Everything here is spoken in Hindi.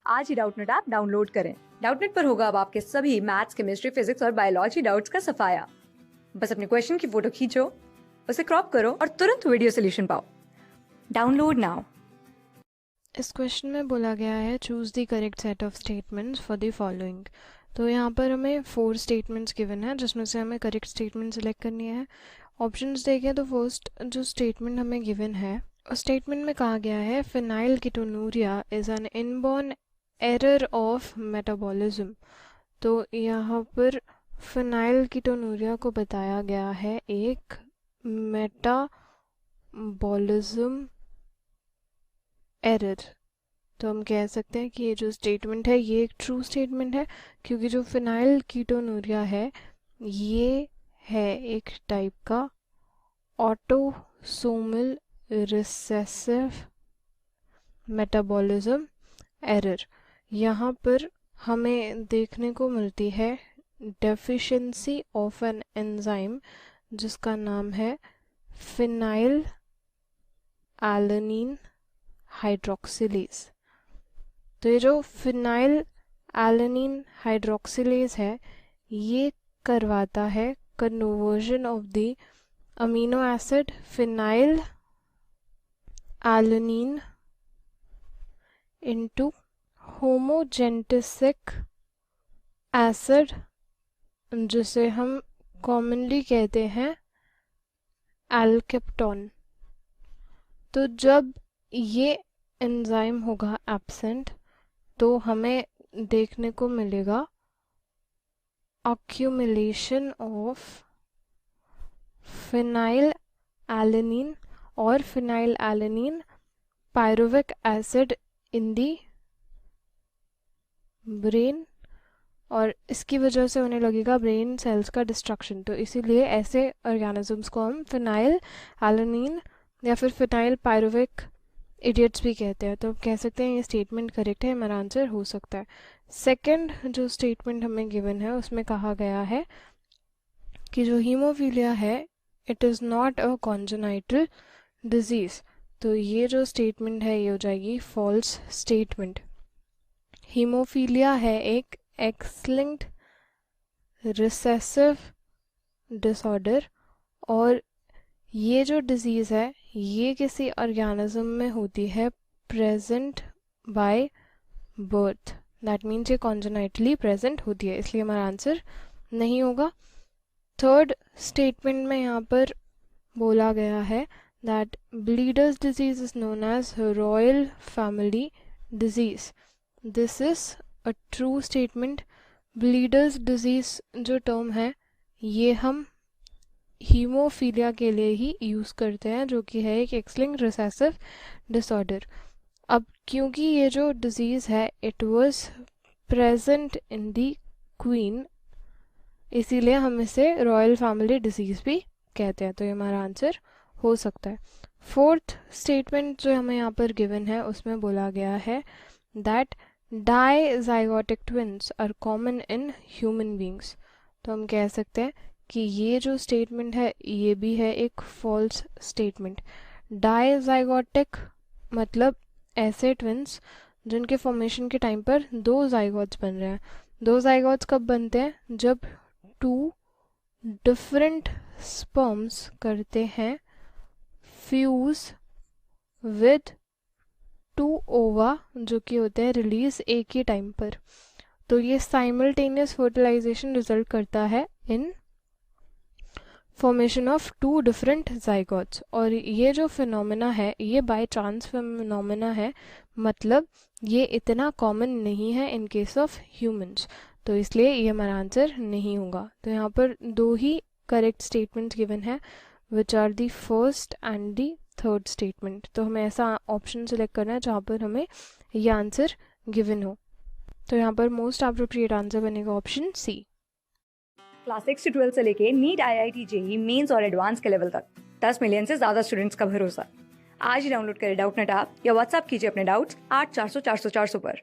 आज ही डाउटनेट ऐप डाउनलोड करें। डाउटनेट पर होगा अब आपके सभी मैथ्स, केमिस्ट्री, फिजिक्स और बायोलॉजी डाउट्स का सफाया। बस अपने क्वेश्चन की फोटो खींचो, उसे क्रॉप करो और तुरंत वीडियो सोल्यूशन पाओ। Download now. इस क्वेश्चन में बोला गया है choose the correct set of statements for the following. तो यहाँ पर हमें 4 स्टेटमेंट्स गिवन है जिसमें से हमें करेक्ट स्टेटमेंट सेलेक्ट करनी है। ऑप्शंस देखें तो फर्स्ट जो स्टेटमेंट हमें गिवन है उस स्टेटमेंट में कहा गया है phenyl ketonuria is an inborn error of metabolism. तो यहाँ पर फिनाइल कीटोनूरिया को बताया गया है एक मेटाबॉलिज्म एरर। तो हम कह सकते हैं कि ये जो स्टेटमेंट है ये एक ट्रू स्टेटमेंट है, क्योंकि जो फिनाइल कीटोनूरिया है ये है एक टाइप का ऑटोसोमल रिसेसिव मेटाबॉलिज्म एरर। यहाँ पर हमें देखने को मिलती है डेफिशिएंसी ऑफ एन एंजाइम जिसका नाम है फिनाइल एलानिन हाइड्रोक्सिलेज। तो ये जो फिनाइल एलानिन हाइड्रोक्सिलेज है ये करवाता है conversion of the amino acid phenylalanine into homogentisic acid जिसे हम कॉमनली कहते हैं एल्केप्टोन। तो जब ये एंजाइम होगा एब्सेंट तो हमें देखने को मिलेगा accumulation ऑफ फिनाइल एलानिन और phenyl alanine pyruvic acid in the brain, और इसकी वजह से होने लगेगा ब्रेन सेल्स का डिस्ट्रक्शन। तो इसीलिए ऐसे ऑर्गेनिजम्स को हम फिनाइल एलानिन या फिर फिनाइल पायरुविक इडियट्स भी कहते हैं। तो हम कह सकते हैं ये स्टेटमेंट करेक्ट है, हमारा आंसर हो सकता है। सेकंड जो स्टेटमेंट हमें गिवन है उसमें कहा गया है कि जो हीमोफीलिया है it is not a congenital disease. तो ये जो स्टेटमेंट है ये हो जाएगी फॉल्स स्टेटमेंट। हीमोफीलिया है एक एक्स-लिंक्ड रिसेसिव डिसऑर्डर, और ये जो डिजीज़ है ये किसी ऑर्गेनिज्म में होती है present by birth. That means ये कॉन्जेनाइटली प्रेजेंट होती है, इसलिए हमारा आंसर नहीं होगा। थर्ड स्टेटमेंट में यहाँ पर बोला गया है that bleeders disease is known as royal family disease. This is a true statement. Bleeders disease जो टर्म है ये हम हीमोफीलिया के लिए ही यूज़ करते हैं, जो कि है एक एक्स-लिंक्ड रिसेसिव डिसऑर्डर। अब क्योंकि ये जो डिजीज़ है it was present in the queen, इसीलिए हम इसे रॉयल फैमिली डिजीज़ भी कहते हैं। तो ये हमारा आंसर हो सकता है। फोर्थ स्टेटमेंट जो हमें यहाँ पर गिवन है उसमें बोला गया है that dizygotic twins are common in human beings. तो हम कह सकते हैं कि ये जो स्टेटमेंट है ये भी है एक फॉल्स स्टेटमेंट। डाइजाइगोटिक मतलब ऐसे ट्विन्स जिनके फॉर्मेशन के टाइम पर 2 जाइगोट्स बन रहे हैं। 2 जाइगोट्स कब बनते हैं? जब 2 डिफरेंट स्पर्म्स करते हैं फ्यूज विद 2 ओवा जो कि होते हैं रिलीज एक ही टाइम पर। तो ये साइमल्टेनियस फर्टिलाइजेशन रिजल्ट करता है in formation of 2 different zygotes. और ये जो फिनोमेना है ये बाय चांस फिनोमेना है, मतलब ये इतना कॉमन नहीं है इन केस ऑफ ह्यूमंस। तो इसलिए ये हमारा आंसर नहीं होगा। तो यहाँ पर 2 ही करेक्ट स्टेटमेंट्स गिवन है which are the first and the third statement. तो हमें ऐसा ऑप्शन सेलेक्ट करना है जहाँ पर हमें ये आंसर गिवन हो। तो यहाँ पर मोस्ट अप्रोप्रिएट आंसर बनेगा ऑप्शन सी। क्लास 6 से 12 से लेके नीट, IIT, JEE मेंस और एडवांस के लेवल तक 10 मिलियन से ज्यादा स्टूडेंट्स का भरोसा। आज ही डाउनलोड करें डाउटनेट ऐप या व्हाट्सएप कीजिए अपने डाउट्स 8400 400 400 पर।